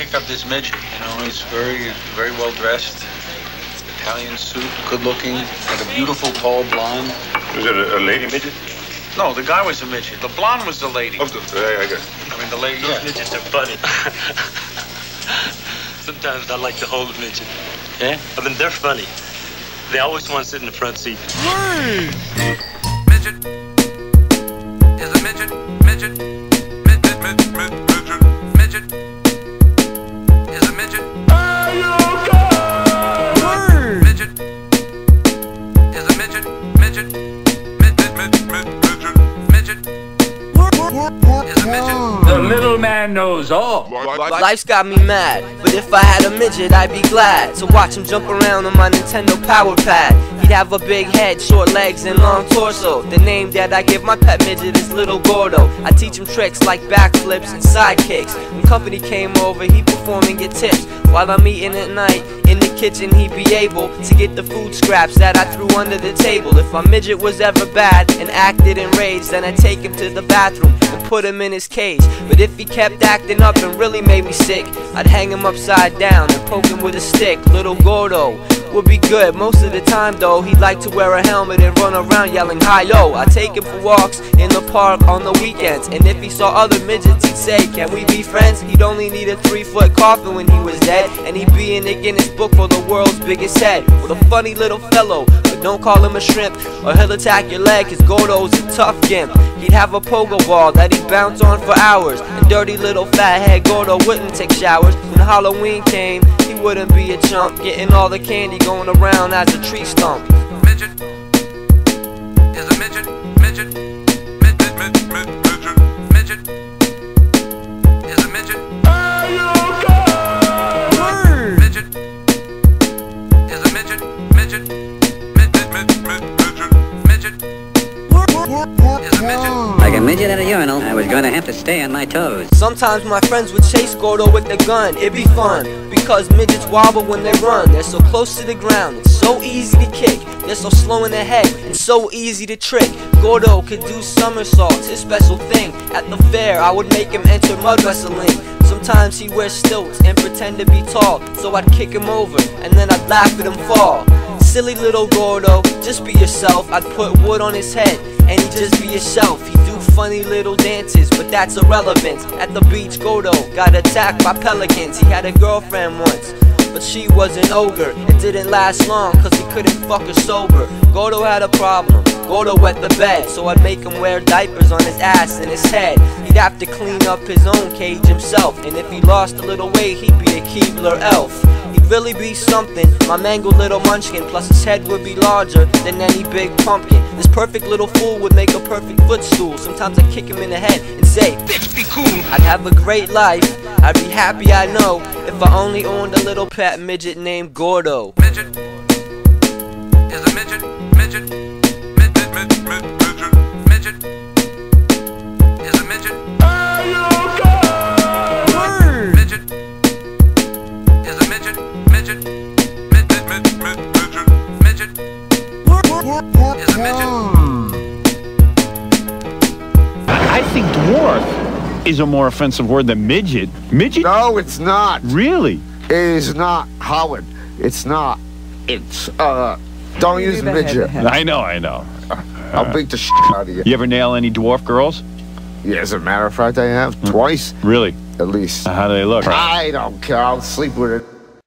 pick up this midget. You know, he's very well dressed. Italian suit, good looking, like a beautiful tall blonde. Was it a lady midget? No, the guy was a midget. The blonde was the lady. Oh, I guess. I mean, the lady. Those midgets are funny. Sometimes I like to hold a midget. Yeah? I mean, they're funny. They always want to sit in the front seat. Midget is a midget. Midget. Midget. Midget. Midget is a midget. Midget is a midget. Midget. Midget. Midget. Midget is a midget. The little man knows all. Life's got me mad, but if I had a midget, I'd be glad to watch him jump around on my Nintendo Power Pad. He'd have a big head, short legs, and long torso. The name that I give my pet midget is Little Gordo. I teach him tricks like backflips and side kicks. When company came over, he'd perform and get tips. While I'm eating at night, in the kitchen he'd be able to get the food scraps that I threw under the table. If my midget was ever bad and acted enraged, then I'd take him to the bathroom and put him in his cage. But if he kept acting up and really made me sick, I'd hang him upside down and poke him with a stick. Little Gordo would be good most of the time though. He'd like to wear a helmet and run around yelling hi-yo. I take him for walks in the park on the weekends, and if he saw other midgets he'd say, can we be friends? He'd only need a 3-foot coffin when he was dead, and he'd be in the Guinness book for the world's biggest head. With a funny little fellow, but don't call him a shrimp, or he'll attack your leg, cause Gordo's a tough gimp. He'd have a pogo ball that he'd bounce on for hours, and dirty little fathead Gordo wouldn't take showers. When Halloween came, he wouldn't be a chump, getting all the candy going around as a tree stump. Midget is a midget. Midget. Midget. Midget. Midget. Midget is a midget. Midget is a midget. Midget. Midget. Midget. Midget is a midget. Like a midget at a urinal, I was gonna have to stay on my toes. Sometimes my friends would chase Gordo with the gun, it'd be fun, because midgets wobble when they run. They're so close to the ground, it's so easy to kick. They're so slow in the head, and so easy to trick. Gordo could do somersaults, his special thing. At the fair, I would make him enter mud wrestling. Sometimes he'd wear stilts and pretend to be tall, so I'd kick him over, and then I'd laugh at him fall. Silly little Gordo, just be yourself. I'd put wood on his head, and he'd just be himself. He'd do funny little dances, but that's irrelevant. At the beach, Gordo got attacked by pelicans. He had a girlfriend once, but she was an ogre. It didn't last long, cause he couldn't fuck her sober. Gordo had a problem, Gordo wet the bed, so I'd make him wear diapers on his ass and his head. He'd have to clean up his own cage himself, and if he lost a little weight, he'd be a Keebler elf. He'd really be something, my mangled little munchkin, plus his head would be larger than any big pumpkin. This perfect little fool would make a perfect footstool. Sometimes I'd kick him in the head and say, bitch, be cool. I'd have a great life, I'd be happy, I know, if I only owned a little pet midget named Gordo. Midget is a midget. Midget. Midget. Midget. Midget. Midget is a midget. Midget is a midget. Midget. Midget. Midget. Midget is a midget. I think dwarf is a more offensive word than midget. Midget? No, it's not. Really? It is not, Howard. It's not. It's, don't use midget. I know. I'll beat the shit out of you. You ever nail any dwarf girls? Yeah, as a matter of fact, I have twice. Really? At least. How do they look? I don't care. I'll sleep with it.